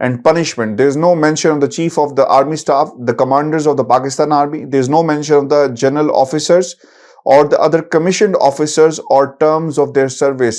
and punishment. There is no mention of the chief of the army staff, the commanders of the Pakistan army. There is no mention of the general officers or the other commissioned officers or terms of their service.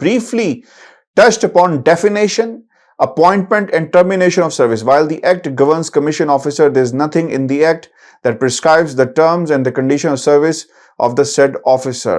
briefly touched upon definition, appointment and termination of service. While the act governs commission officer, there is nothing in the act that prescribes the terms and the condition of service of the said officer.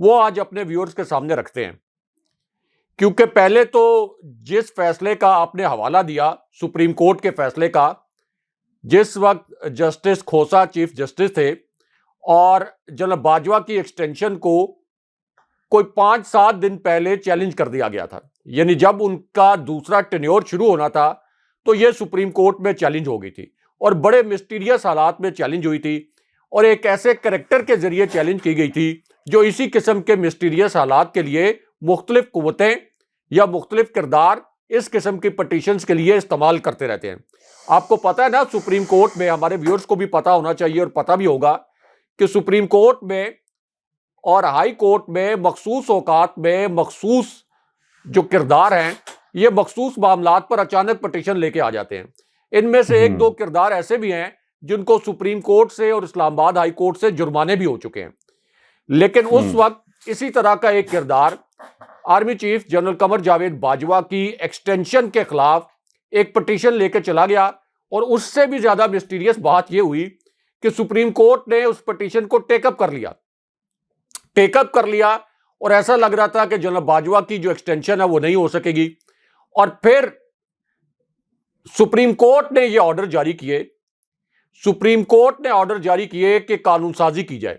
وہ آج اپنے viewers کے سامنے رکھتے ہیں. کیونکہ پہلے تو جس فیصلے کا آپ نے حوالہ دیا سپریم کورٹ کے فیصلے کا، جس وقت جسٹس کھوسا چیف جسٹس تھے اور جنرل باجوہ کی ایکسٹینشن کو کوئی 5-7 دن پہلے چیلنج کر دیا گیا تھا، یعنی جب ان کا دوسرا ٹینیور شروع ہونا تھا تو یہ سپریم کورٹ میں چیلنج ہو گئی تھی اور بڑے مسٹیریس حالات میں چیلنج ہوئی تھی اور ایک ایسے کریکٹر کے ذریعے چیلنج کی گئی تھی جو اسی قسم کے مسٹیریس حالات کے لیے مختلف قوتیں یا مختلف کردار اس قسم کی پٹیشنز کے لیے استعمال کرتے رہتے ہیں. آپ کو پتا ہے نا، سپریم کورٹ میں، ہمارے ویورز کو بھی پتا ہونا چاہیے اور پتا بھی ہوگا کہ سپریم کورٹ میں اور ہائی کورٹ میں مخصوص اوقات میں مخصوص جو کردار ہیں یہ مخصوص معاملات پر اچانک پٹیشن لے کے آ جاتے ہیں. ان میں سے 1-2 کردار ایسے بھی ہیں جن کو سپریم کورٹ سے اور اسلام آباد ہائی کورٹ سے جرمانے بھی ہو چکے ہیں. لیکن اس وقت اسی طرح کا ایک کردار army chief general Qamar Javed Bajwa کی ایکسٹینشن کے خلاف ایک پٹیشن لے کے چلا گیا اور اس سے بھی زیادہ مسٹیریس بات یہ ہوئی کہ سپریم کورٹ نے اس پٹیشن کو ٹیک اپ کر لیا اور ایسا لگ رہا تھا کہ جنرل باجوہ کی جو ایکسٹینشن ہے وہ نہیں ہو سکے گی. اور پھر سپریم کورٹ نے یہ آرڈر جاری کیے کہ قانون سازی کی جائے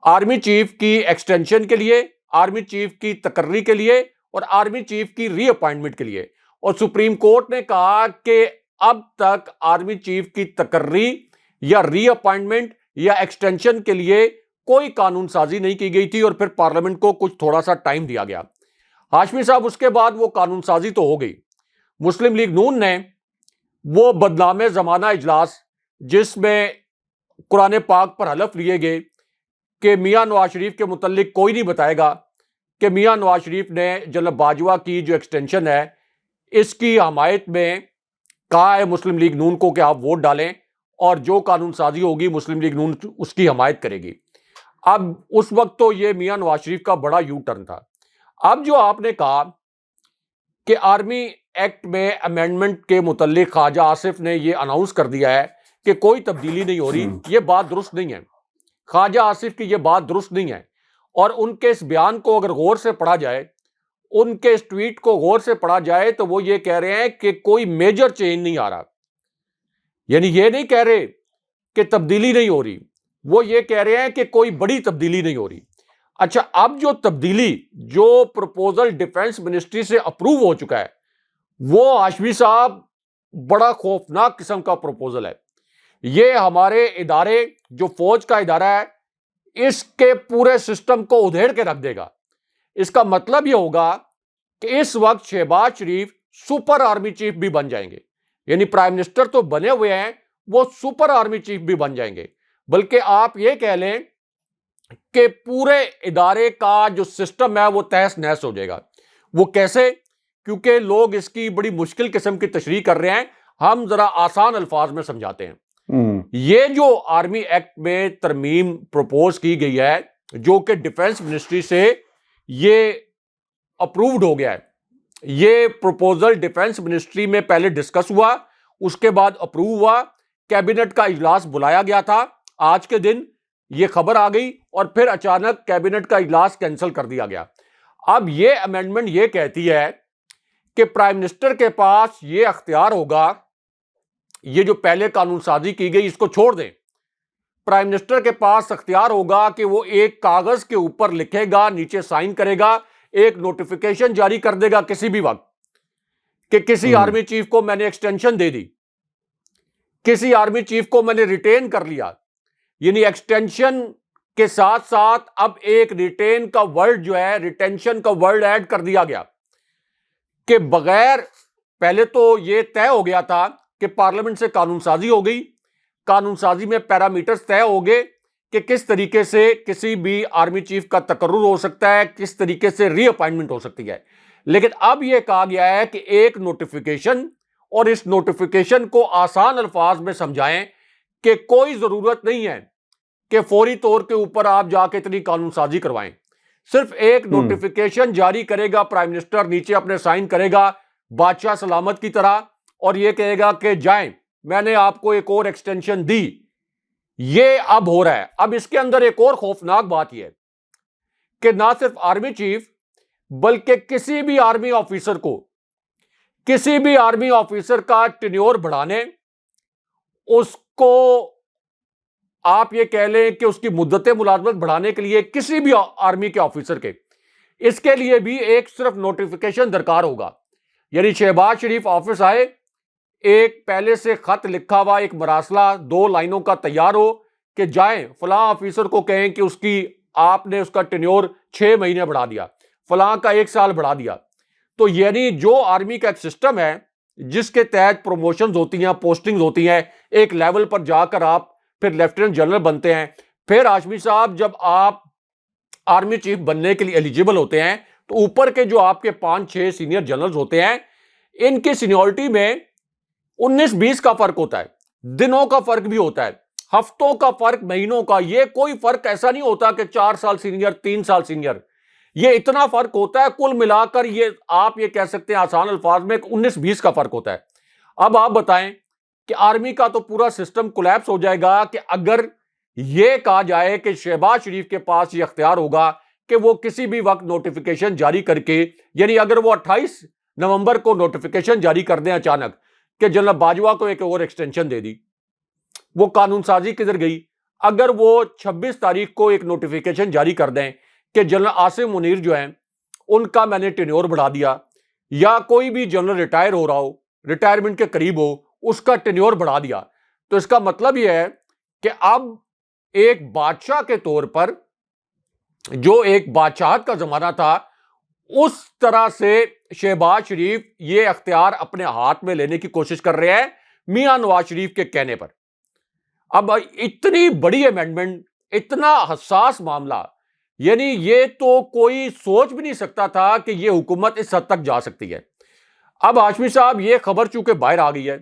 آرمی چیف کی ایکسٹینشن کے لیے، آرمی چیف کی تقرری کے لیے اور آرمی چیف کی ری اپائنٹمنٹ کے لیے. اور سپریم کورٹ نے کہا کہ اب تک آرمی چیف کی تقرری یا ری اپائنٹمنٹ یا ایکسٹینشن کے لیے کوئی قانون سازی نہیں کی گئی تھی اور پھر پارلیمنٹ کو کچھ تھوڑا سا ٹائم دیا گیا. ہاشمی صاحب اس کے بعد وہ قانون سازی تو ہو گئی. مسلم لیگ نون نے وہ بدنام زمانہ اجلاس جس میں قرآن پاک پر حلف لیے گئے کہ میاں نواز شریف کے متعلق کوئی نہیں بتائے گا کہ میاں نواز شریف نے جنرل باجوہ کی جو ایکسٹینشن ہے اس کی حمایت میں کہا ہے مسلم لیگ نون کو کہ آپ ووٹ ڈالیں اور جو قانون سازی ہوگی مسلم لیگ نون اس کی حمایت کرے گی. اب اس وقت تو یہ میاں نواز شریف کا بڑا یو ٹرن تھا. اب جو آپ نے کہا کہ آرمی ایکٹ میں امینڈمنٹ کے متعلق خواجہ آصف نے یہ اناؤنس کر دیا ہے کہ کوئی تبدیلی نہیں ہو رہی، یہ بات درست نہیں ہے. خواجہ آصف کی یہ بات درست نہیں ہے اور ان کے اس بیان کو اگر غور سے پڑھا جائے، ان کے اس ٹویٹ کو غور سے پڑھا جائے تو وہ یہ کہہ رہے ہیں کہ کوئی میجر چینج نہیں آ رہا. یعنی یہ نہیں کہہ رہے کہ تبدیلی نہیں ہو رہی، وہ یہ کہہ رہے ہیں کہ کوئی بڑی تبدیلی نہیں ہو رہی. اچھا، اب جو تبدیلی جو پروپوزل ڈیفنس منسٹری سے اپروو ہو چکا ہے وہ ہاشمی صاحب بڑا خوفناک قسم کا پروپوزل ہے. یہ ہمارے ادارے جو فوج کا ادارہ ہے اس کے پورے سسٹم کو ادھیڑ کے رکھ دے گا. اس کا مطلب یہ ہوگا کہ اس وقت شہباز شریف سپر آرمی چیف بھی بن جائیں گے. یعنی پرائم منسٹر تو بنے ہوئے ہیں، وہ سپر آرمی چیف بھی بن جائیں گے. بلکہ آپ یہ کہہ لیں کہ پورے ادارے کا جو سسٹم ہے وہ تہس نہس ہو جائے گا. وہ کیسے؟ کیونکہ لوگ اس کی بڑی مشکل قسم کی تشریح کر رہے ہیں، ہم ذرا آسان الفاظ میں سمجھاتے ہیں. یہ جو آرمی ایکٹ میں ترمیم پروپوز کی گئی ہے جو کہ ڈیفنس منسٹری سے یہ اپرووڈ ہو گیا ہے، یہ پروپوزل ڈیفنس منسٹری میں پہلے ڈسکس ہوا، اس کے بعد اپروو ہوا، کیبنٹ کا اجلاس بلایا گیا تھا، آج کے دن یہ خبر آ گئی اور پھر اچانک کیبنٹ کا اجلاس کینسل کر دیا گیا. اب یہ امینڈمنٹ یہ کہتی ہے کہ پرائم منسٹر کے پاس یہ اختیار ہوگا، یہ جو پہلے قانون سازی کی گئی اس کو چھوڑ دیں، پرائم منسٹر کے پاس اختیار ہوگا کہ وہ ایک کاغذ کے اوپر لکھے گا، نیچے سائن کرے گا، ایک نوٹیفیکیشن جاری کر دے گا کسی بھی وقت کہ کسی آرمی چیف کو میں نے ایکسٹینشن دے دی، کسی آرمی چیف کو میں نے ریٹین کر لیا. یعنی ایکسٹینشن کے ساتھ ساتھ اب ایک ریٹین کا ورڈ جو ہے، ریٹینشن کا ورڈ ایڈ کر دیا گیا کہ بغیر، پہلے تو یہ طے ہو گیا تھا کہ پارلیمنٹ سے قانون سازی ہو گئی، قانون سازی میں پیرامیٹرز طے ہو گئے کہ کس طریقے سے کسی بھی آرمی چیف کا تقرر ہو سکتا ہے، کس طریقے سے ری اپائنٹمنٹ ہو سکتی ہے. لیکن اب یہ کہا گیا ہے کہ ایک نوٹیفیکیشن، اور اس نوٹیفیکیشن کو آسان الفاظ میں سمجھائیں کہ کوئی ضرورت نہیں ہے کہ فوری طور کے اوپر آپ جا کے اتنی قانون سازی کروائیں. صرف ایک نوٹیفیکیشن جاری کرے گا پرائم منسٹر، نیچے اپنے سائن کرے گا بادشاہ سلامت کی طرح اور یہ کہے گا کہ جائیں، میں نے آپ کو ایک اور ایکسٹینشن دی. یہ اب ہو رہا ہے. اب اس کے اندر ایک اور خوفناک بات یہ ہے کہ نہ صرف آرمی چیف بلکہ کسی بھی آرمی آفیسر کا ٹینیور بڑھانے، اس کو آپ یہ کہہ لیں کہ اس کی مدت ملازمت بڑھانے کے لیے کسی بھی آرمی کے آفیسر کے، اس کے لیے بھی ایک صرف نوٹیفیکیشن درکار ہوگا. یعنی شہباز شریف آفس آئے، ایک پہلے سے خط لکھا ہوا ایک مراسلہ 2 لائنوں کا تیار ہو کہ جائیں فلاں آفیسر کو کہیں کہ آپ نے اس کا ٹینیور 6 مہینے بڑھا دیا، فلاں کا 1 سال بڑھا دیا. تو یعنی جو آرمی کا ایک سسٹم ہے جس کے تحت پروموشنز ہوتی ہیں، پوسٹنگز ہوتی ہیں، ایک لیول پر جا کر آپ پھر لیفٹیننٹ جنرل بنتے ہیں. پھر ہاشمی صاحب جب آپ آرمی چیف بننے کے لیے ایلیجیبل ہوتے ہیں تو اوپر کے جو آپ کے 5-6 سینئر جنرلز ہوتے ہیں، ان کی سینیورٹی میں 19-20 کا فرق ہوتا ہے، دنوں کا فرق بھی ہوتا ہے، ہفتوں کا فرق، مہینوں کا. یہ کوئی فرق ایسا نہیں ہوتا کہ 4 سال سینئر، 3 سال سینئر. یہ اتنا فرق ہوتا ہے کل ملا کر، یہ آپ یہ کہہ سکتے ہیں آسان الفاظ میں 19-20 کا فرق ہوتا ہے. اب آپ بتائیں کہ آرمی کا تو پورا سسٹم کولیپس ہو جائے گا کہ اگر یہ کہا جائے کہ شہباز شریف کے پاس یہ اختیار ہوگا کہ وہ کسی بھی وقت نوٹیفیکیشن جاری کر کے، یعنی اگر وہ 28 نومبر کو نوٹیفیکیشن جاری کر دیں اچانک کہ جنرل باجوہ کو ایک اور ایکسٹینشن دے دی، وہ قانون سازی کدھر گئی؟ اگر وہ 26 تاریخ کو ایک نوٹیفیکیشن جاری کر دیں کہ جنرل عاصم منیر جو ہیں ان کا میں نے ٹینیور بڑھا دیا، یا کوئی بھی جنرل ریٹائر ہو رہا ہو، ریٹائرمنٹ کے قریب ہو، اس کا ٹینیور بڑھا دیا، تو اس کا مطلب یہ ہے کہ اب ایک بادشاہ کے طور پر، جو ایک بادشاہت کا زمانہ تھا، اس طرح سے شہباز شریف یہ اختیار اپنے ہاتھ میں لینے کی کوشش کر رہے ہیں میاں نواز شریف کے کہنے پر. اب اتنی بڑی امینڈمنٹ، اتنا حساس معاملہ، یعنی یہ تو کوئی سوچ بھی نہیں سکتا تھا کہ یہ حکومت اس حد تک جا سکتی ہے. اب ہاشمی صاحب یہ خبر چونکہ باہر آ گئی ہے،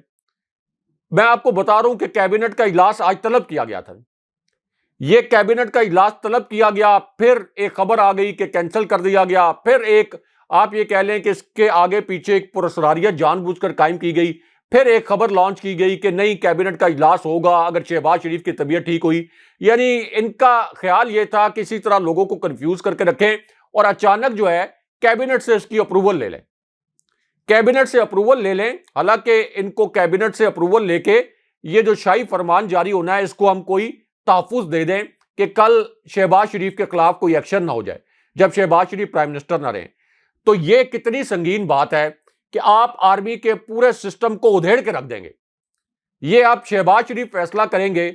میں آپ کو بتا رہا ہوں کہ کیبنٹ کا اجلاس آج طلب کیا گیا تھا. یہ کیبنٹ کا اجلاس طلب کیا گیا، پھر ایک خبر آ گئی کہ کینسل کر دیا گیا، پھر ایک آپ یہ کہہ لیں کہ اس کے آگے پیچھے ایک پراسراریت جان بوجھ کر قائم کی گئی، پھر ایک خبر لانچ کی گئی کہ نہیں کیبنٹ کا اجلاس ہوگا اگر شہباز شریف کی طبیعت ٹھیک ہوئی. یعنی ان کا خیال یہ تھا کہ اسی طرح لوگوں کو کنفیوز کر کے رکھیں اور اچانک جو ہے کیبنٹ سے اس کی اپروول لے لیں، کیبنٹ سے اپروول لے لیں. حالانکہ ان کو کیبنٹ سے اپروول لے کے یہ جو شاہی فرمان جاری ہونا ہے اس کو ہم کوئی تحفظ دے دیں کہ کل شہباز شریف کے خلاف کوئی ایکشن نہ ہو جائے جب شہباز شریف پرائم منسٹر نہ رہیں. تو یہ کتنی سنگین بات ہے کہ آپ آرمی کے پورے سسٹم کو ادھیڑ کے رکھ دیں گے. یہ آپ شہباز شریف فیصلہ کریں گے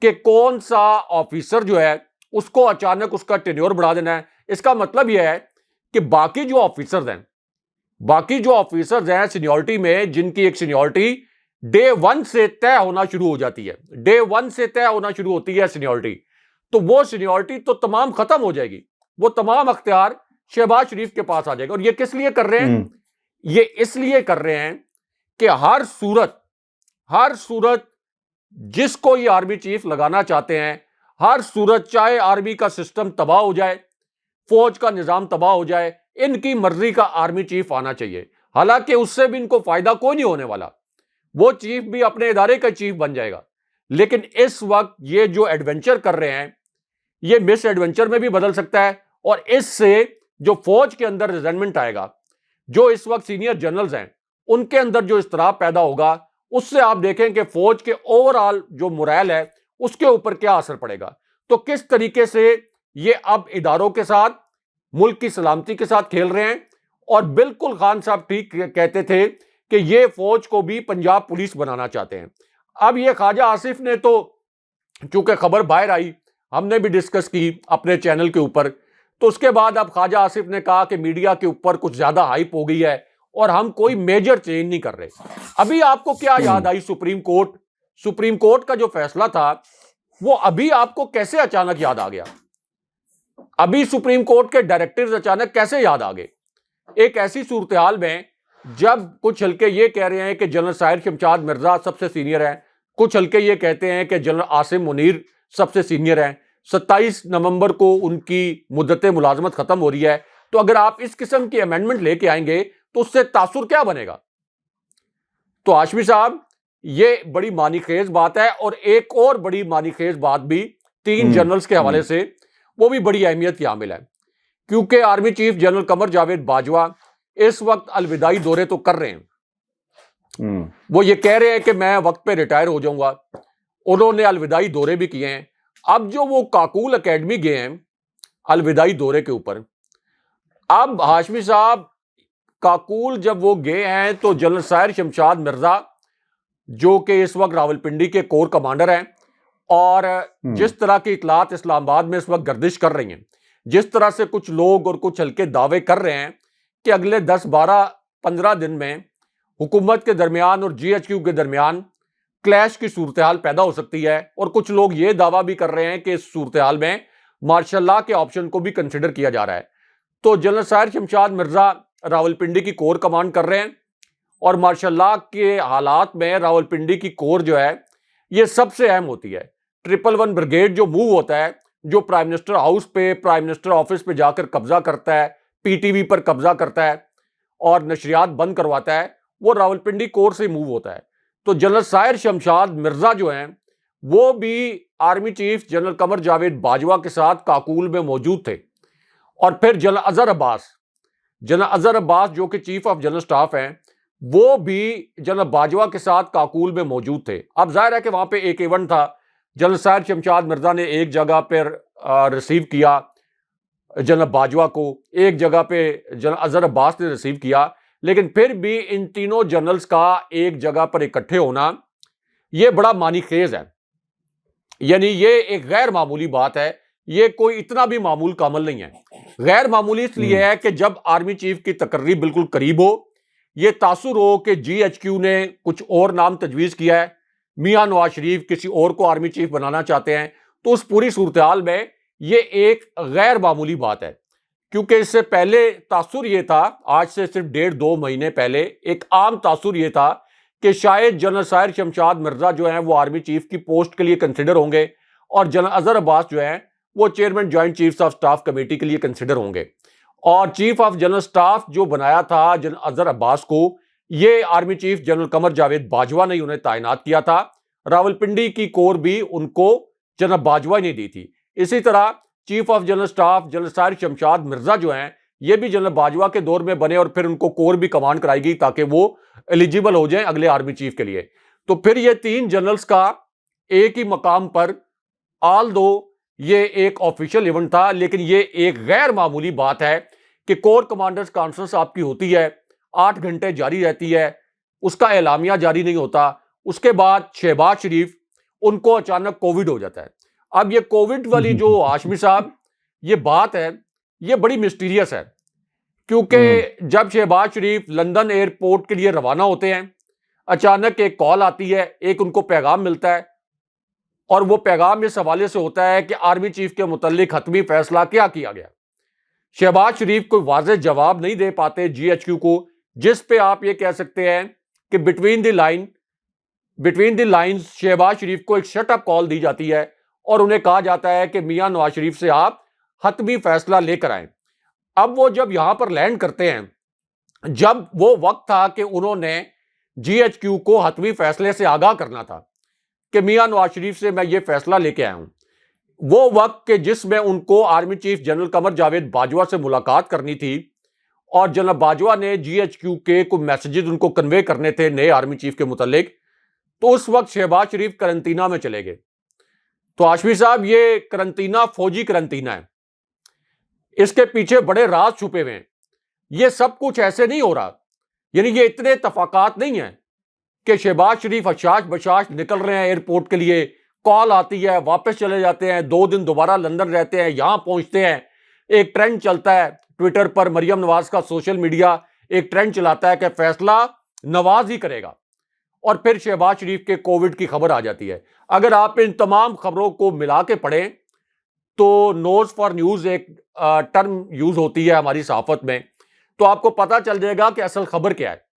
کہ کون سا آفیسر جو ہے اس کو اچانک اس کا ٹینیور بڑھا دینا ہے. اس کا مطلب یہ ہے کہ باقی جو آفیسرز ہیں سینیورٹی میں، جن کی ایک سینیورٹی ڈے 1 سے طے ہونا شروع ہو جاتی ہے، ڈے 1 سے طے ہونا شروع ہوتی ہے سینیورٹی، تو وہ سینیورٹی تو تمام ختم ہو جائے گی، وہ تمام اختیار شہباز شریف کے پاس آ جائے گا. اور یہ کس لیے کر رہے ہیں؟ یہ اس لیے کر رہے ہیں کہ ہر صورت جس کو یہ آرمی چیف لگانا چاہتے ہیں، ہر صورت چاہے آرمی کا سسٹم تباہ ہو جائے، فوج کا نظام تباہ ہو جائے، ان کی مرضی کا آرمی چیف آنا چاہیے. حالانکہ اس سے بھی ان کو فائدہ کوئی نہیں ہونے والا، وہ چیف بھی اپنے ادارے کا چیف بن جائے گا. لیکن اس وقت یہ جو ایڈونچر کر رہے ہیں یہ مس ایڈونچر میں بھی بدل سکتا ہے، اور اس سے جو فوج کے اندر ریزنمنٹ آئے گا، جو اس وقت سینئر جنرلز ہیں ان کے اندر جو اضطراب پیدا ہوگا، اس سے آپ دیکھیں کہ فوج کے اوورآل جو مورائل ہے اس کے اوپر کیا اثر پڑے گا. تو کس طریقے سے یہ اب اداروں کے ساتھ، ملک کی سلامتی کے ساتھ کھیل رہے ہیں. اور بالکل خان صاحب ٹھیک کہتے تھے کہ یہ فوج کو بھی پنجاب پولیس بنانا چاہتے ہیں. اب یہ خواجہ آصف نے تو چونکہ خبر باہر آئی، ہم نے بھی ڈسکس کی اپنے چینل کے اوپر، تو اس کے بعد اب خواجہ آصف نے کہا کہ میڈیا کے اوپر کچھ زیادہ ہائپ ہو گئی ہے اور ہم کوئی میجر چینج نہیں کر رہے. ابھی آپ کو کیا یاد آئی؟ سپریم کورٹ کا جو فیصلہ تھا وہ ابھی آپ کو کیسے اچانک یاد آ گیا؟ ابھی سپریم کورٹ کے ڈائریکٹرز اچانک کیسے یاد آ گئے؟ ایک ایسی صورتحال میں جب کچھ حلقے یہ کہہ رہے ہیں کہ جنرل ساحر شمشاد مرزا سب سے سینئر ہیں، کچھ حلقے یہ کہتے ہیں کہ جنرل عاصم منیر سب سے سینئر ہیں، 27 نومبر کو ان کی مدت ملازمت ختم ہو رہی ہے، تو اگر آپ اس قسم کی امینڈمنٹ لے کے آئیں گے تو اس سے تاثر کیا بنے گا؟ تو ہاشمی صاحب یہ بڑی معنی خیز بات ہے. اور ایک اور بڑی معنی خیز بات بھی 3 جنرلز کے حوالے سے، وہ بھی بڑی اہمیت کی حامل ہے. کیونکہ army chief general Qamar Javed Bajwa اس وقت الوداعی دورے تو کر رہے ہیں، وہ یہ کہہ رہے ہیں کہ میں وقت پہ ریٹائر ہو جاؤں گا، انہوں نے الوداعی دورے بھی کیے ہیں۔ اب جو وہ کاکول اکیڈمی گئے ہیں الوداعی دورے کے اوپر، اب ہاشمی صاحب کاکول جب وہ گئے ہیں تو جنرل ساحر شمشاد مرزا جو کہ اس وقت راولپنڈی کے کور کمانڈر ہیں، اور جس طرح کی اطلاعات اسلام آباد میں اس وقت گردش کر رہی ہیں، جس طرح سے کچھ لوگ اور کچھ ہلکے دعوے کر رہے ہیں کہ اگلے 10-12-15 دن میں حکومت کے درمیان اور جی ایچ کیو کے درمیان کلیش کی صورتحال پیدا ہو سکتی ہے، اور کچھ لوگ یہ دعویٰ بھی کر رہے ہیں کہ اس صورتحال میں مارشل لاء کے آپشن کو بھی کنسیڈر کیا جا رہا ہے۔ تو جنرل ساحر شمشاد مرزا راولپنڈی کی کور کمانڈ کر رہے ہیں، اور مارشل لاء کے حالات میں راولپنڈی کی کور جو ہے یہ سب سے اہم ہوتی ہے۔ 111 بریگیڈ جو موو ہوتا ہے، جو پرائم منسٹر ہاؤس پہ، پرائم منسٹر آفس پہ جا کر قبضہ کرتا ہے، پی ٹی وی پر قبضہ کرتا ہے اور نشریات بند کرواتا ہے، وہ راولپنڈی کور سے موو ہوتا ہے۔ تو جنرل ساحر شمشاد مرزا جو ہیں وہ بھی army chief general Qamar Javed Bajwa کے ساتھ کاکول میں موجود تھے، اور پھر جنرل اظہر عباس جو کہ چیف آف جنرل سٹاف ہیں وہ بھی جنرل باجوہ کے ساتھ کاکول میں موجود تھے۔ اب ظاہر ہے کہ وہاں پہ ایک ایونٹ تھا، جنرل ساحر شمشاد مرزا نے ایک جگہ پر ریسیو کیا جنرل باجوہ کو، ایک جگہ پہ جنرل اظہر عباس نے ریسیو کیا، لیکن پھر بھی ان تینوں جنرلز کا ایک جگہ پر اکٹھے ہونا یہ بڑا معنی خیز ہے، یعنی یہ ایک غیر معمولی بات ہے، یہ کوئی اتنا بھی معمول کا عمل نہیں ہے۔ غیر معمولی اس لیے ہے کہ جب آرمی چیف کی تقرری بالکل قریب ہو، یہ تاثر ہو کہ جی ایچ کیو نے کچھ اور نام تجویز کیا ہے، میاں نواز شریف کسی اور کو آرمی چیف بنانا چاہتے ہیں، تو اس پوری صورتحال میں یہ ایک غیر معمولی بات ہے، کیونکہ اس سے پہلے تاثر یہ تھا، آج سے صرف 1.5-2 مہینے پہلے ایک عام تاثر یہ تھا کہ شاید جنرل ساحر شمشاد مرزا جو ہیں وہ آرمی چیف کی پوسٹ کے لیے کنسیڈر ہوں گے، اور جنرل اظہر عباس جو ہیں وہ chairman joint chiefs of staff committee کے لیے کنسیڈر ہوں گے۔ اور چیف آف جنرل سٹاف جو بنایا تھا جنرل اظہر عباس کو، یہ army chief general Qamar Javed Bajwa نے انہیں تعینات کیا تھا، راولپنڈی کی کور بھی ان کو جنرل باجوہ نے دی تھی۔ اسی طرح chief of general staff general Sahir Shamshad Mirza جو ہیں یہ بھی جنرل باجوہ کے دور میں بنے، اور پھر ان کو کور بھی کمانڈ کرائی گئی تاکہ وہ ایلیجیبل ہو جائیں اگلے آرمی چیف کے لیے۔ تو پھر یہ 3 جنرلز کا ایک ہی مقام پر، آل دو یہ ایک آفیشیل ایونٹ تھا، لیکن یہ ایک غیر معمولی بات ہے کہ کور کمانڈرز کانفرنس آپ کی ہوتی ہے، 8 گھنٹے جاری رہتی ہے، اس کا اعلامیہ جاری نہیں ہوتا، اس کے بعد شہباز شریف ان کو اچانک کووڈ ہو جاتا ہے۔ اب یہ کووڈ والی جو ہاشمی صاحب یہ بات ہے یہ بڑی مسٹیریس ہے، کیونکہ جب شہباز شریف لندن ایئرپورٹ کے لیے روانہ ہوتے ہیں، اچانک ایک کال آتی ہے، ایک ان کو پیغام ملتا ہے، اور وہ پیغام اس حوالے سے ہوتا ہے کہ آرمی چیف کے متعلق حتمی فیصلہ کیا کیا گیا۔ شہباز شریف کوئی واضح جواب نہیں دے پاتے جی ایچ کیو کو، جس پہ آپ یہ کہہ سکتے ہیں کہ بٹوین دی لائنز شہباز شریف کو ایک شٹ اپ کال دی جاتی ہے، اور انہیں کہا جاتا ہے کہ میاں نواز شریف سے آپ حتمی فیصلہ لے کر آئیں۔ اب وہ جب یہاں پر لینڈ کرتے ہیں، جب وہ وقت تھا کہ انہوں نے جی ایچ کیو کو حتمی فیصلے سے آگاہ کرنا تھا کہ میاں نواز شریف سے میں یہ فیصلہ لے کے آیا ہوں، وہ وقت کہ جس میں ان کو army chief general Qamar Javed Bajwa سے ملاقات کرنی تھی، اور جنرل باجوہ نے جی ایچ کیو کے کوئی میسیجز ان کو کنوے کرنے تھے نئے آرمی چیف کے متعلق، تو اس وقت شہباز شریف کرنٹینہ میں چلے گئے۔ تو ہاشمی صاحب یہ کرنٹینہ فوجی کرنٹینہ ہے، اس کے پیچھے بڑے راز چھپے ہوئے ہیں، یہ سب کچھ ایسے نہیں ہو رہا، یعنی یہ اتنے اتفاقات نہیں ہیں کہ شہباز شریف حشاش بشاش نکل رہے ہیں ایئرپورٹ کے لیے، کال آتی ہے، واپس چلے جاتے ہیں، 2 دن دوبارہ لندن رہتے ہیں، یہاں پہنچتے ہیں، ایک ٹرینڈ چلتا ہے ٹویٹر پر، مریم نواز کا سوشل میڈیا ایک ٹرینڈ چلاتا ہے کہ فیصلہ نواز ہی کرے گا، اور پھر شہباز شریف کے کووڈ کی خبر آ جاتی ہے۔ اگر آپ ان تمام خبروں کو ملا کے پڑھیں تو نوز فار نیوز ایک ٹرم یوز ہوتی ہے ہماری صحافت میں، تو آپ کو پتہ چل جائے گا کہ اصل خبر کیا ہے۔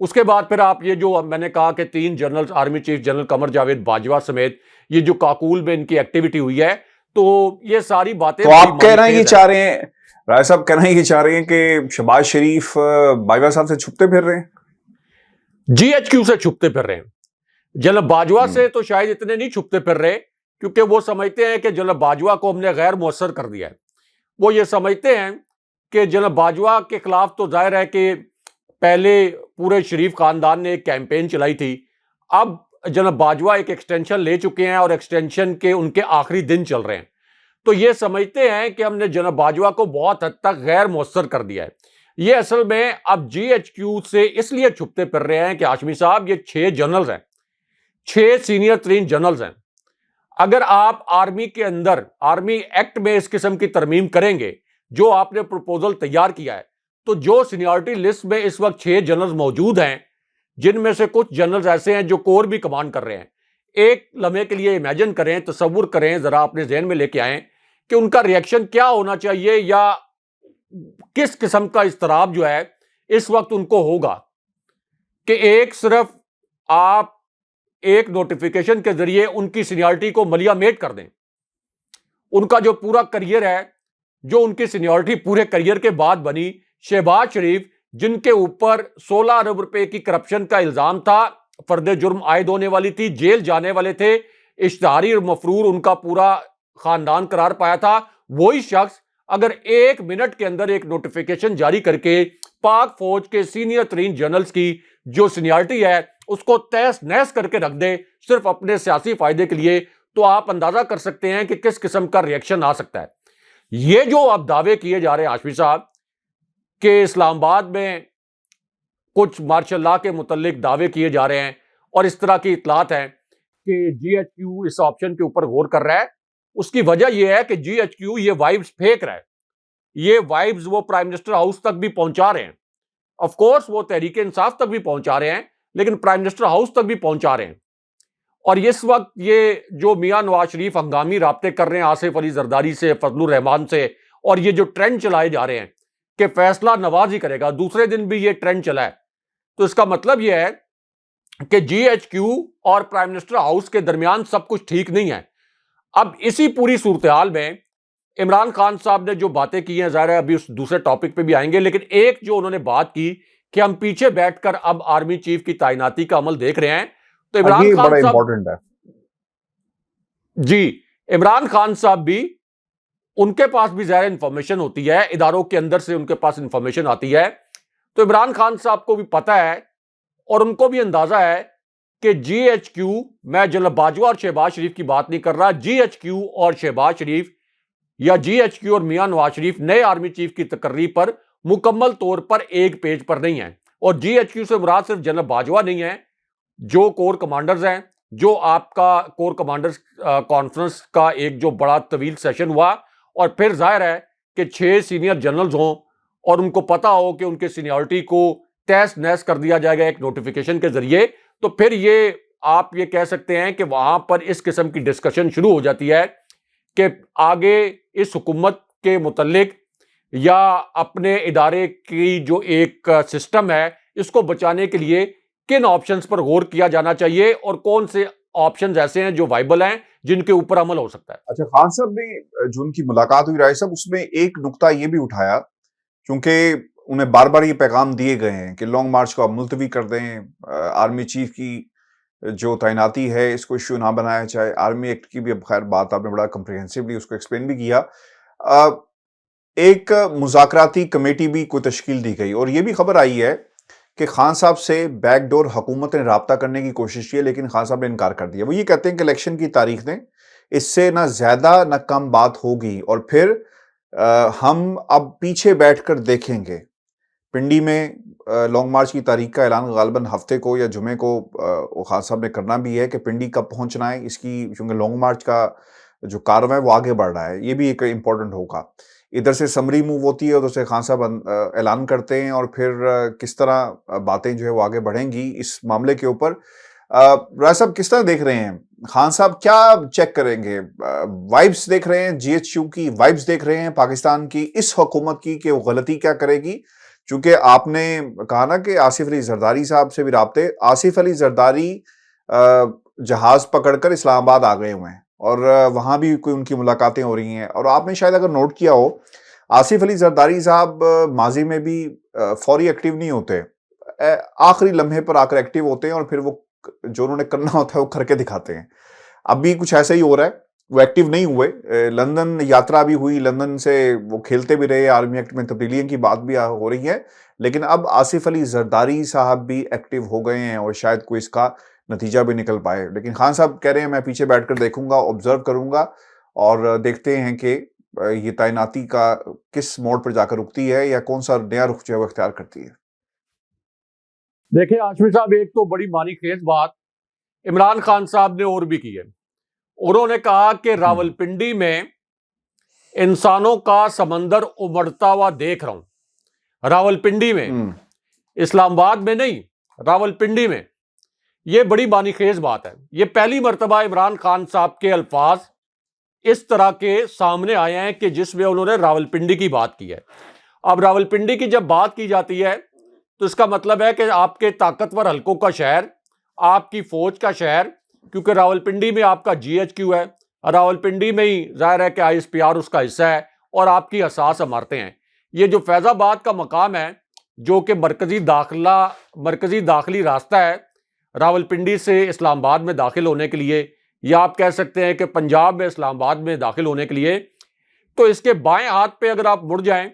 اس کے بعد پھر آپ یہ جو میں نے کہا کہ 3 general army chief general Qamar Javed Bajwa سمیت یہ جو کاکول میں ان کی ایکٹیویٹی ہوئی ہے، تو یہ ساری باتیں، تو آپ کہنا یہ چاہ رہے ہیں، رائے صاحب کہنا یہ چاہ رہے ہیں کہ شہباز شریف باجوہ صاحب سے چھپتے پھر رہے ہیں، جی ایچ کیو سے چھپتے پھر رہے ہیں۔ جنرل باجوہ سے تو شاید اتنے نہیں چھپتے پھر رہے، کیونکہ وہ سمجھتے ہیں کہ جنرل باجوہ کو ہم نے غیر مؤثر کر دیا ہے، وہ یہ سمجھتے ہیں کہ جناب باجوہ کے خلاف تو ظاہر ہے کہ پہلے پورے شریف خاندان نے ایک کیمپین چلائی تھی، اب جناب باجوہ ایک ایکسٹینشن لے چکے ہیں اور ایکسٹینشن کے ان کے آخری دن چل رہے ہیں، تو یہ سمجھتے ہیں کہ ہم نے جناب باجوہ کو بہت حد تک غیر مؤثر کر دیا ہے۔ یہ اصل میں اب جی ایچ کیو سے اس لیے چھپتے پھر رہے ہیں کہ ہاشمی صاحب یہ 6 جنرلز ہیں، 6 سینئر ترین جنرلز ہیں۔ اگر آپ آرمی کے اندر آرمی ایکٹ میں اس قسم کی ترمیم کریں گے جو آپ نے پروپوزل تیار کیا ہے، تو جو سینیورٹی لسٹ میں اس وقت 6 جنرلز موجود ہیں، جن میں سے کچھ جنرلز ایسے ہیں جو کور بھی کمانڈ کر رہے ہیں، ایک لمحے کے لیے امیجن کریں، تصور کریں، ذرا اپنے ذہن میں لے کے آئیں کہ ان کا ریئیکشن کیا ہونا چاہیے یا کس قسم کا اضطراب جو ہے اس وقت ان کو ہوگا کہ ایک صرف آپ ایک نوٹیفیکیشن کے ذریعے ان کی سینیورٹی کو ملیا میٹ کر دیں۔ ان کا جو پورا کریئر ہے، جو ان کی سینیورٹی پورے کریئر کے بعد بنی، شہباز شریف جن کے اوپر 16 ارب روپے کی کرپشن کا الزام تھا، فرد جرم عائد ہونے والی تھی، جیل جانے والے تھے، اشتہاری اور مفرور ان کا پورا خاندان قرار پایا تھا، وہی شخص اگر 1 منٹ کے اندر ایک نوٹیفیکیشن جاری کر کے پاک فوج کے سینئر ترین جنرلز کی جو سینیورٹی ہے اس کو تہس نہس کر کے رکھ دے صرف اپنے سیاسی فائدے کے لیے، تو آپ اندازہ کر سکتے ہیں کہ کس قسم کا ریئیکشن آ سکتا ہے۔ یہ جو اب دعوے کیے جا رہے ہیں ہاشمی صاحب کہ اسلام آباد میں کچھ مارشل لاء کے متعلق دعوے کیے جا رہے ہیں اور اس طرح کی اطلاعات ہیں کہ جی ایچ کیو اس آپشن کے اوپر غور کر رہا ہے، اس کی وجہ یہ ہے کہ جی ایچ کیو یہ وائبز پھینک رہا ہے، یہ وائبز وہ پرائم منسٹر ہاؤس تک بھی پہنچا رہے ہیں، آف کورس وہ تحریک انصاف تک بھی پہنچا رہے ہیں لیکن پرائم منسٹر ہاؤس تک بھی پہنچا رہے ہیں۔ اور اس وقت یہ جو میاں نواز شریف ہنگامی رابطے کر رہے ہیں آصف علی زرداری سے، فضل الرحمان سے، اور یہ جو ٹرینڈ چلائے جا رہے ہیں کہ فیصلہ نواز ہی کرے گا، دوسرے دن بھی یہ ٹرینڈ چلا ہے، تو اس کا مطلب یہ ہے کہ جی ایچ کیو اور پرائم منسٹر ہاؤس کے درمیان سب کچھ ٹھیک نہیں ہے۔ اب اسی پوری صورتحال میں عمران خان صاحب نے جو باتیں کی ہیں، ظاہر ہے ابھی اس دوسرے ٹاپک پہ بھی آئیں گے، لیکن ایک جو انہوں نے بات کی کہ ہم پیچھے بیٹھ کر اب آرمی چیف کی تعیناتی کا عمل دیکھ رہے ہیں، تو عمران یہ خان بڑا صاحب امپورٹنٹ ہے۔ جی عمران خان صاحب بھی، ان کے پاس بھی ظاہر انفارمیشن ہوتی ہے، اداروں کے اندر سے ان کے پاس انفارمیشن آتی ہے، تو عمران خان صاحب کو بھی پتا ہے اور ان کو بھی اندازہ ہے کہ جی ایچ کیو، میں جناب باجوہ اور شہباز شریف کی بات نہیں کر رہا، جی ایچ کیو اور شہباز شریف یا جی ایچ کیو اور میاں نواز شریف نئے آرمی چیف کی تقرری پر مکمل طور پر ایک پیج پر نہیں ہیں، اور جی ایچ کیو سے مراد صرف جناب باجوہ نہیں ہے، جو کور کمانڈرز ہیں، جو آپ کا کور کمانڈرز کانفرنس کا ایک جو بڑا طویل سیشن ہوا، اور پھر ظاہر ہے کہ 6 سینئر جنرلز ہوں اور ان کو پتا ہو کہ ان کے سینیورٹی کو تہس نہس کر دیا جائے گا ایک نوٹیفیکیشن کے ذریعے، تو پھر یہ آپ یہ کہہ سکتے ہیں کہ وہاں پر اس قسم کی ڈسکشن شروع ہو جاتی ہے کہ آگے اس حکومت کے متعلق یا اپنے ادارے کی جو ایک سسٹم ہے اس کو بچانے کے لیے کن آپشنز پر غور کیا جانا چاہیے اور کون سے آپشنز ایسے ہیں جو وائبل ہیں جن کے اوپر عمل ہو سکتا ہے۔ اچھا، خان صاحب نے جو ان کی ملاقات ہوئی رائے صاحب، اس میں ایک نقطہ یہ بھی اٹھایا، کیونکہ انہیں بار بار یہ پیغام دیے گئے ہیں کہ لانگ مارچ کو آپ ملتوی کر دیں، آرمی چیف کی جو تعیناتی ہے اس کو ایشو نہ بنایا جائے، آرمی ایکٹ کی بھی اب خیر بات آپ نے بڑا کمپریہنسولی اس کو ایکسپلین بھی کیا، ایک مذاکراتی کمیٹی بھی کوئی تشکیل دی گئی، اور یہ بھی خبر آئی ہے کہ خان صاحب سے بیک ڈور حکومت نے رابطہ کرنے کی کوشش کی ہے، لیکن خان صاحب نے انکار کر دیا۔ وہ یہ کہتے ہیں کہ الیکشن کی تاریخ نے اس سے نہ زیادہ نہ کم بات ہوگی، اور پھر ہم اب پیچھے بیٹھ کر دیکھیں گے۔ پنڈی میں لانگ مارچ کی تاریخ کا اعلان غالباً ہفتے کو یا جمعے کو خان صاحب نے کرنا بھی ہے کہ پنڈی کب پہنچنا ہے اس کی، چونکہ لانگ مارچ کا جو کارواں ہے وہ آگے بڑھ رہا ہے، یہ بھی ایک امپورٹنٹ ہوگا۔ ادھر سے سمری موو ہوتی ہے، ادھر سے خان صاحب اعلان کرتے ہیں، اور پھر کس طرح باتیں جو ہے وہ آگے بڑھیں گی اس معاملے کے اوپر۔ رائے صاحب کس طرح دیکھ رہے ہیں؟ خان صاحب کیا چیک کریں گے؟ وائبس دیکھ رہے ہیں، جی ایچ کیو کی وائبس دیکھ رہے ہیں پاکستان کی اس حکومت کی کہ وہ غلطی کیا کرے گی؟ چونکہ آپ نے کہا نا کہ آصف علی زرداری صاحب سے بھی رابطے، آصف علی زرداری جہاز پکڑ کر اسلام آباد آ گئے ہوئے ہیں، اور وہاں بھی کوئی ان کی ملاقاتیں ہو رہی ہیں، اور آپ نے شاید اگر نوٹ کیا ہو آصف علی زرداری صاحب ماضی میں بھی فوری ایکٹیو نہیں ہوتے، آخری لمحے پر آ کر ایکٹیو ہوتے ہیں، اور پھر وہ جو انہوں نے کرنا ہوتا ہے وہ کر کے دکھاتے ہیں۔ اب بھی کچھ ایسا ہی ہو رہا ہے وہ ایکٹیو نہیں ہوئے. لندن یاترا بھی ہوئی, لندن سے وہ کھیلتے بھی رہے, آرمی ایکٹ میں تبدیلیوں کی بات بھی ہو رہی ہے, لیکن اب آصف علی زرداری صاحب بھی ایکٹیو ہو گئے ہیں اور شاید کوئی اس کا نتیجہ بھی نکل پائے. لیکن خان صاحب کہہ رہے ہیں میں پیچھے بیٹھ کر دیکھوں گا, آبزرو کروں گا اور دیکھتے ہیں کہ یہ تعیناتی کا کس موڑ پر جا کر رکتی ہے یا کون سا نیا رخ جو ہے وہ اختیار کرتی ہے. دیکھیں ہاشمی صاحب, ایک تو بڑی معنی خیز بات عمران خان صاحب نے اور بھی کی ہے. انہوں نے کہا کہ راولپنڈی میں انسانوں کا سمندر امڑتا ہوا دیکھ رہا ہوں. راولپنڈی میں, اسلام آباد میں نہیں, راولپنڈی میں. یہ بڑی معنی خیز بات ہے. یہ پہلی مرتبہ عمران خان صاحب کے الفاظ اس طرح کے سامنے آئے ہیں کہ جس میں انہوں نے راولپنڈی کی بات کی ہے. اب راولپنڈی کی جب بات کی جاتی ہے تو اس کا مطلب ہے کہ آپ کے طاقتور حلقوں کا شہر, آپ کی فوج کا شہر, کیونکہ راولپنڈی میں آپ کا جی ایچ کیو ہے, راولپنڈی میں ہی ظاہر ہے کہ آئی ایس پی آر اس کا حصہ ہے اور آپ کی حساس عمارتیں ہیں. یہ جو فیض آباد کا مقام ہے جو کہ مرکزی داخلی راستہ ہے راولپنڈی سے اسلام آباد میں داخل ہونے کے لیے, یا آپ کہہ سکتے ہیں کہ پنجاب میں اسلام آباد میں داخل ہونے کے لیے, تو اس کے بائیں ہاتھ پہ اگر آپ مڑ جائیں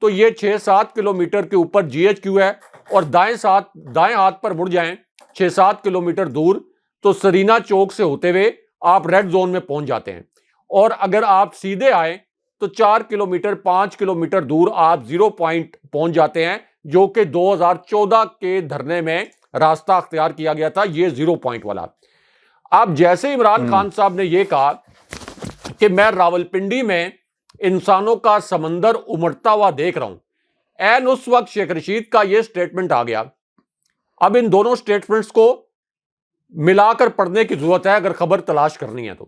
تو یہ 6-7 کلومیٹر کے اوپر جی ایچ کیو ہے, اور دائیں ہاتھ پر مڑ جائیں 6-7 کلومیٹر دور تو سرینا چوک سے ہوتے ہوئے آپ ریڈ زون میں پہنچ جاتے ہیں. اور اگر آپ سیدھے آئیں تو 4 کلومیٹر 5 کلومیٹر دور آپ 0 پوائنٹ پہنچ جاتے ہیں, جو کہ 2014 کے دھرنے میں راستہ اختیار کیا گیا تھا, یہ 0 پوائنٹ والا. اب جیسے عمران خان صاحب نے یہ کہا کہ میں راولپنڈی میں انسانوں کا سمندر امڑتا ہوا دیکھ رہا ہوں, این اس وقت شیخ رشید کا یہ سٹیٹمنٹ آ گیا. اب ان دونوں سٹیٹمنٹس کو ملا کر پڑھنے کی ضرورت ہے اگر خبر تلاش کرنی ہے. تو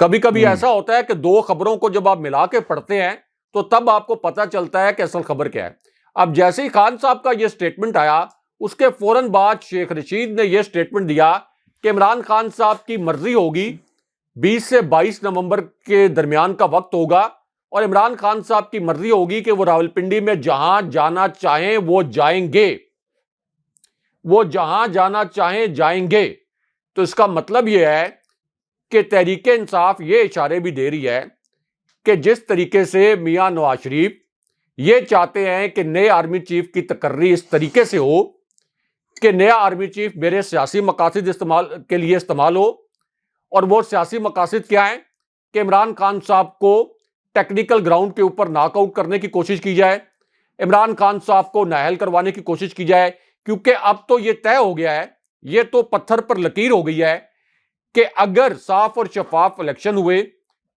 کبھی کبھی ایسا ہوتا ہے کہ دو خبروں کو جب آپ ملا کے پڑھتے ہیں تو تب آپ کو پتہ چلتا ہے کہ اصل خبر کیا ہے. اب جیسے ہی خان صاحب کا یہ سٹیٹمنٹ آیا اس کے فوراً بعد شیخ رشید نے یہ سٹیٹمنٹ دیا کہ عمران خان صاحب کی مرضی ہوگی, 20 سے 22 نومبر کے درمیان کا وقت ہوگا, اور عمران خان صاحب کی مرضی ہوگی کہ وہ راولپنڈی میں جہاں جانا چاہیں وہ جائیں گے, وہ جہاں جانا چاہیں جائیں گے. تو اس کا مطلب یہ ہے کہ تحریک انصاف یہ اشارے بھی دے رہی ہے کہ جس طریقے سے میاں نواز شریف یہ چاہتے ہیں کہ نئے آرمی چیف کی تقرری اس طریقے سے ہو کہ نیا آرمی چیف میرے سیاسی مقاصد کے لیے استعمال ہو, اور وہ سیاسی مقاصد کیا ہیں کہ عمران خان صاحب کو ٹیکنیکل گراؤنڈ کے اوپر ناک آؤٹ کرنے کی کوشش کی جائے, عمران خان صاحب کو نااہل کروانے کی کوشش کی جائے, کیونکہ اب تو یہ طے ہو گیا ہے, یہ تو پتھر پر لکیر ہو گئی ہے کہ اگر صاف اور شفاف الیکشن ہوئے,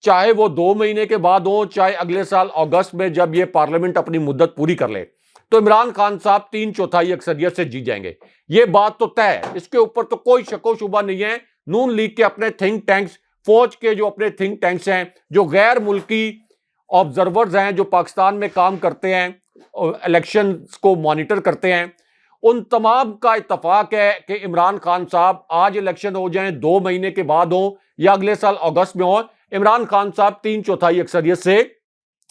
چاہے وہ 2 مہینے کے بعد ہو, چاہے اگلے سال اگست میں جب یہ پارلیمنٹ اپنی مدت پوری کر لے, تو عمران خان صاحب 3/4 اکثریت سے جیت جائیں گے. یہ بات تو طے ہے, اس کے اوپر تو کوئی شک و شبہ نہیں ہے. نون لیگ کے اپنے تھنک ٹینکس, فوج کے جو اپنے تھنک ٹینکس ہیں, جو غیر ملکی آبزرورز ہیں جو پاکستان میں کام کرتے ہیں, الیکشنز کو مانیٹر کرتے ہیں, ان تمام کا اتفاق ہے کہ عمران خان صاحب آج الیکشن ہو جائیں, 2 مہینے کے بعد ہوں یا اگلے سال اگست میں ہوں, عمران خان صاحب 3/4 اکثریت سے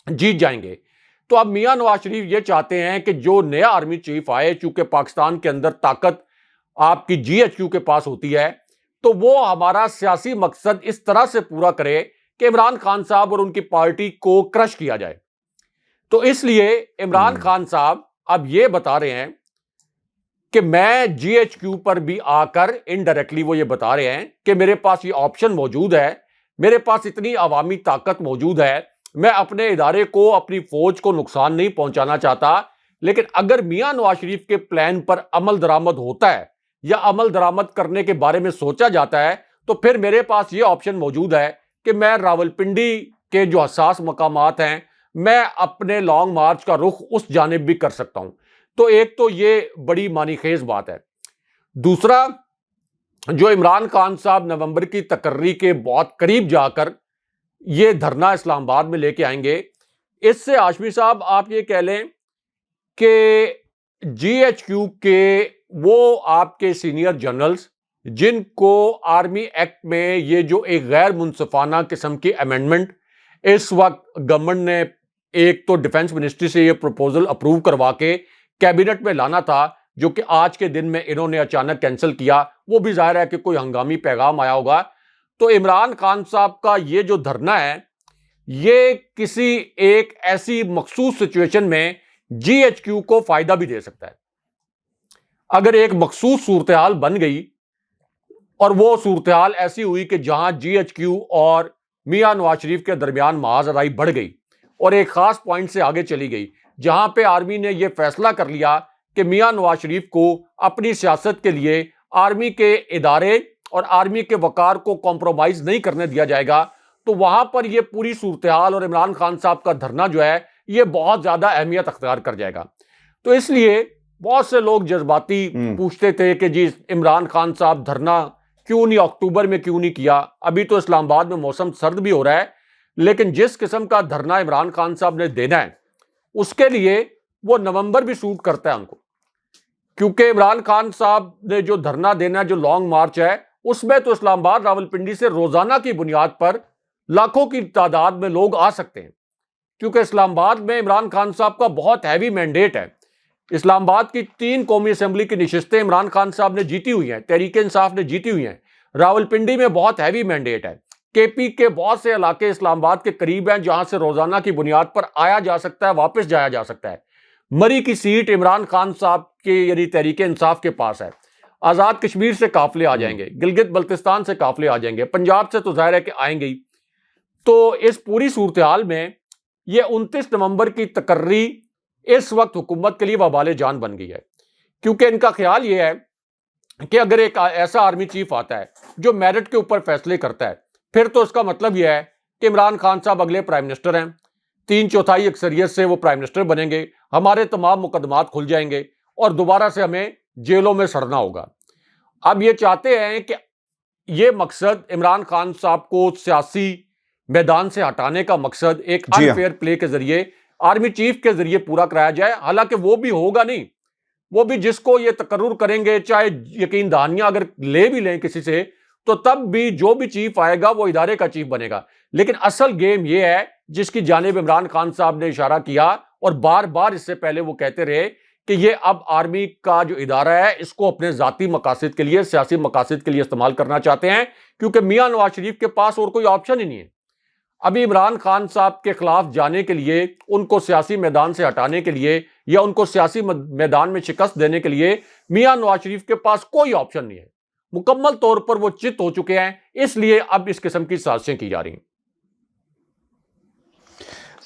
جیت جائیں گے. تو اب میاں نواز شریف یہ چاہتے ہیں کہ جو نیا آرمی چیف آئے, چونکہ پاکستان کے اندر طاقت آپ کی جی ایچ کیو کے پاس ہوتی ہے, تو وہ ہمارا سیاسی مقصد اس طرح سے پورا کرے کہ عمران خان صاحب اور ان کی پارٹی کو کرش کیا جائے. تو اس لیے عمران خان صاحب اب یہ بتا رہے ہیں کہ میں جی ایچ کیو پر بھی آ کر انڈائریکٹلی وہ یہ بتا رہے ہیں کہ میرے پاس یہ آپشن موجود ہے, میرے پاس اتنی عوامی طاقت موجود ہے, میں اپنے ادارے کو, اپنی فوج کو نقصان نہیں پہنچانا چاہتا, لیکن اگر میاں نواز شریف کے پلان پر عمل درآمد ہوتا ہے یا عمل درآمد کرنے کے بارے میں سوچا جاتا ہے تو پھر میرے پاس یہ آپشن موجود ہے کہ میں راولپنڈی کے جو حساس مقامات ہیں میں اپنے لانگ مارچ کا رخ اس جانب بھی کر سکتا ہوں. تو ایک تو یہ بڑی معنی خیز بات ہے. دوسرا, جو عمران خان صاحب نومبر کی تقرری کے بہت قریب جا کر یہ دھرنا اسلام آباد میں لے کے آئیں گے, اس سے ہاشمی صاحب آپ یہ کہہ لیں کہ جی ایچ کیو کے وہ آپ کے سینئر جنرلز جن کو آرمی ایکٹ میں یہ جو ایک غیر منصفانہ قسم کی امینڈمنٹ اس وقت گورنمنٹ نے ایک تو ڈیفنس منسٹری سے یہ پروپوزل اپروو کروا کے کیبنٹ میں لانا تھا, جو کہ آج کے دن میں انہوں نے اچانک کینسل کیا, وہ بھی ظاہر ہے کہ کوئی ہنگامی پیغام آیا ہوگا. تو عمران خان صاحب کا یہ جو دھرنا ہے یہ کسی ایک ایسی مخصوص سچویشن میں جی ایچ کیو کو فائدہ بھی دے سکتا ہے. اگر ایک مخصوص صورتحال بن گئی اور وہ صورتحال ایسی ہوئی کہ جہاں جی ایچ کیو اور میاں نواز شریف کے درمیان معاذ بڑھ گئی اور ایک خاص پوائنٹ سے آگے چلی گئی جہاں پہ آرمی نے یہ فیصلہ کر لیا کہ میاں نواز شریف کو اپنی سیاست کے لیے آرمی کے ادارے اور آرمی کے وقار کو کمپرومائز نہیں کرنے دیا جائے گا، تو وہاں پر یہ پوری صورتحال اور عمران خان صاحب کا دھرنا جو ہے یہ بہت زیادہ اہمیت اختیار کر جائے گا. تو اس لیے بہت سے لوگ جذباتی پوچھتے تھے کہ جی عمران خان صاحب دھرنا کیوں نہیں اکتوبر میں کیوں نہیں کیا. ابھی تو اسلام آباد میں موسم سرد بھی ہو رہا ہے، لیکن جس قسم کا دھرنا عمران خان صاحب نے دینا ہے اس کے لیے وہ نومبر بھی سوٹ کرتا ہے ان کو، کیونکہ عمران خان صاحب نے جو دھرنا دینا ہے، جو لانگ مارچ ہے، اس میں تو اسلام آباد راولپنڈی سے روزانہ کی بنیاد پر لاکھوں کی تعداد میں لوگ آ سکتے ہیں، کیونکہ اسلام آباد میں عمران خان صاحب کا بہت ہیوی مینڈیٹ ہے. اسلام آباد کی 3 قومی اسمبلی کی نشستیں عمران خان صاحب نے جیتی ہوئی ہیں، تحریک انصاف نے جیتی ہوئی ہیں. راولپنڈی میں بہت ہیوی مینڈیٹ ہے. کے پی کے بہت سے علاقے اسلام آباد کے قریب ہیں جہاں سے روزانہ کی بنیاد پر آیا جا سکتا ہے، واپس جایا جا سکتا ہے. مری کی سیٹ عمران خان صاحب کے یعنی تحریک انصاف کے پاس ہے. آزاد کشمیر سے قافلے آ جائیں گے، گلگت بلتستان سے قافلے آ جائیں گے، پنجاب سے تو ظاہر ہے کہ آئیں گے ہی. تو اس پوری صورتحال میں یہ 29 نومبر کی تقرری اس وقت حکومت کے لیے وبال جان بن گئی ہے، کیونکہ ان کا خیال یہ ہے کہ اگر ایک ایسا آرمی چیف آتا ہے جو میرٹ کے اوپر فیصلے کرتا ہے، پھر تو اس کا مطلب یہ ہے کہ عمران خان صاحب اگلے پرائم منسٹر ہیں، 3/4 اکثریت سے وہ پرائم منسٹر بنیں گے، ہمارے تمام مقدمات کھل جائیں گے اور دوبارہ سے ہمیں جیلوں میں سڑنا ہوگا. اب یہ چاہتے ہیں کہ یہ مقصد عمران خان صاحب کو سیاسی میدان سے ہٹانے کا مقصد ایک انفیئر پلے کے ذریعے آرمی چیف کے ذریعے پورا کرایا جائے. حالانکہ وہ بھی ہوگا نہیں، وہ بھی جس کو یہ تقرر کریں گے، چاہے یقین دہانیاں اگر لے بھی لیں کسی سے، تو تب بھی جو بھی چیف آئے گا وہ ادارے کا چیف بنے گا. لیکن اصل گیم یہ ہے جس کی جانب عمران خان صاحب نے اشارہ کیا اور بار بار اس سے پہلے وہ کہتے رہے کہ یہ اب آرمی کا جو ادارہ ہے اس کو اپنے ذاتی مقاصد کے لیے، سیاسی مقاصد کے لیے استعمال کرنا چاہتے ہیں، کیونکہ میاں نواز شریف کے پاس اور کوئی آپشن ہی نہیں ہے. ابھی عمران خان صاحب کے خلاف جانے کے لیے، ان کو سیاسی میدان سے ہٹانے کے لیے یا ان کو سیاسی میدان میں شکست دینے کے لیے میاں نواز شریف کے پاس کوئی آپشن نہیں ہے. مکمل طور پر وہ چت ہو چکے ہیں، اس لیے اب اس قسم کی سازشیں کی جا رہی ہیں.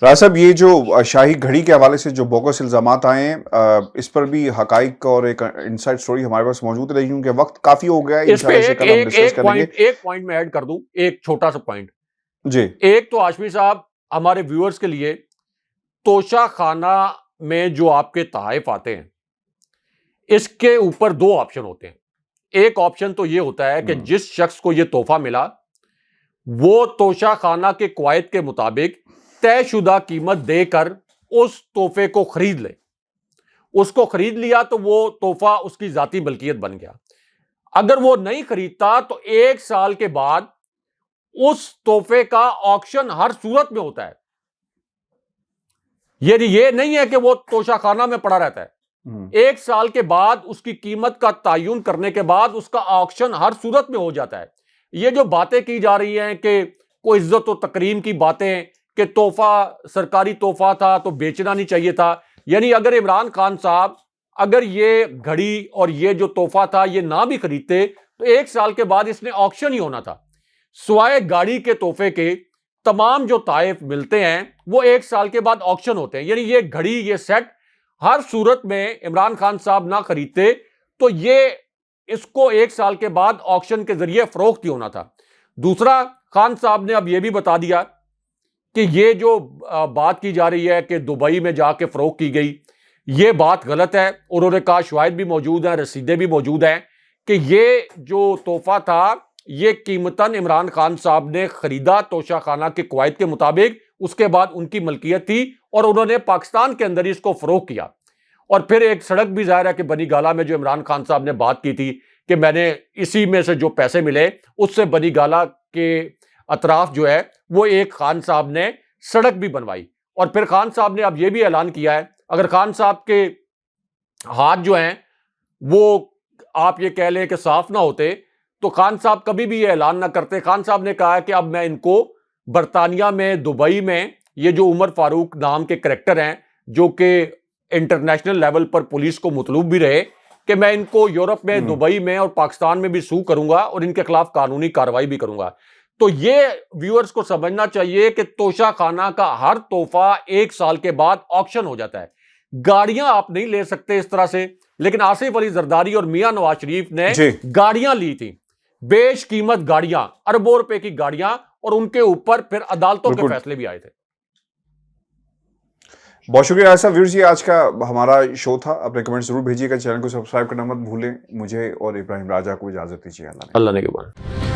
راز صاحب، یہ جو شاہی گھڑی کے حوالے سے جو بوگس الزامات آئے ہیں، اس پر بھی حقائق اور ایک انسائٹ سٹوری ہمارے پاس موجود رہی ہوں کہ وقت کافی ہو گیا ہے. اس پہ ایک پوائنٹ میں ایڈ کر دوں، ایک چھوٹا سا پوائنٹ جی. ایک تو ہاشمی صاحب ہمارے ویورز کے لیے، توشہ خانہ میں جو آپ کے تحائف آتے ہیں اس کے اوپر 2 آپشن ہوتے ہیں. ایک آپشن تو یہ ہوتا ہے کہ جس شخص کو یہ تحفہ ملا وہ توشہ خانہ کے قواعد کے مطابق طے شدہ قیمت دے کر اس تحفے کو خرید لے. اس کو خرید لیا تو وہ تحفہ اس کی ذاتی ملکیت بن گیا. اگر وہ نہیں خریدتا تو 1 سال کے بعد اس تحفے کا آکشن ہر صورت میں ہوتا ہے. یہ نہیں ہے کہ وہ توشہ خانہ میں پڑا رہتا ہے. 1 سال کے بعد اس کی قیمت کا تعین کرنے کے بعد اس کا آکشن ہر صورت میں ہو جاتا ہے. یہ جو باتیں کی جا رہی ہیں کہ کوئی عزت و تکریم کی باتیں کہ تحفہ سرکاری تحفہ تھا تو بیچنا نہیں چاہیے تھا، یعنی اگر عمران خان صاحب اگر یہ گھڑی اور یہ جو تحفہ تھا یہ نہ بھی خریدتے تو 1 سال کے بعد اس نے آکشن ہی ہونا تھا. سوائے گاڑی کے تحفے کے تمام جو تحائف ملتے ہیں وہ 1 سال کے بعد آکشن ہوتے ہیں. یعنی یہ گھڑی، یہ سیٹ ہر صورت میں عمران خان صاحب نہ خریدتے تو یہ اس کو 1 سال کے بعد آکشن کے ذریعے فروخت ہی ہونا تھا. دوسرا، خان صاحب نے اب یہ بھی بتا دیا کہ یہ جو بات کی جا رہی ہے کہ دبئی میں جا کے فروخت کی گئی، یہ بات غلط ہے. انہوں نے کہا شواہد بھی موجود ہیں، رسیدیں بھی موجود ہیں کہ یہ جو تحفہ تھا یہ قیمتاً عمران خان صاحب نے خریدا توشہ خانہ کے قواعد کے مطابق، اس کے بعد ان کی ملکیت تھی اور انہوں نے پاکستان کے اندر اس کو فروخت کیا. اور پھر ایک سڑک بھی ظاہر ہے کہ بنی گالہ میں جو عمران خان صاحب نے بات کی تھی کہ میں نے اسی میں سے جو پیسے ملے اس سے بنی گالہ کے اطراف جو ہے وہ ایک خان صاحب نے سڑک بھی بنوائی. اور پھر خان صاحب نے اب یہ بھی اعلان کیا ہے اگر خان صاحب کے ہاتھ جو ہیں وہ آپ یہ کہہ لیں کہ صاف نہ ہوتے تو خان صاحب کبھی بھی یہ اعلان نہ کرتے. خان صاحب نے کہا کہ اب میں ان کو برطانیہ میں, دبئی میں, یہ جو عمر فاروق نام کے کریکٹر ہیں جو کہ انٹرنیشنل لیول پر پولیس کو مطلوب بھی رہے, کہ میں ان کو یورپ میں, دبئی میں اور پاکستان میں بھی سو کروں گا اور ان کے خلاف قانونی کارروائی بھی کروں گا. تو یہ ویورز کو سمجھنا چاہیے کہ توشہ خانہ کا ہر تحفہ 1 سال کے بعد آکشن ہو جاتا ہے. گاڑیاں آپ نہیں لے سکتے اس طرح سے, لیکن آصف علی زرداری اور میاں نواز شریف نے گاڑیاں لی تھی, بیش قیمت گاڑیاں, اربوں روپے کی گاڑیاں, اور ان کے اوپر پھر عدالتوں کے فیصلے بھی آئے تھے. بہت شکریہ ایسا ویورز, یہ آج کا ہمارا شو تھا. اپنے کمنٹ ضرور بھیجیے گا, چینل کو سبسکرائب کرنا مت بھولیں. مجھے اور ابراہیم راجہ کو اجازت دیجیے. اللہ نے کے بعد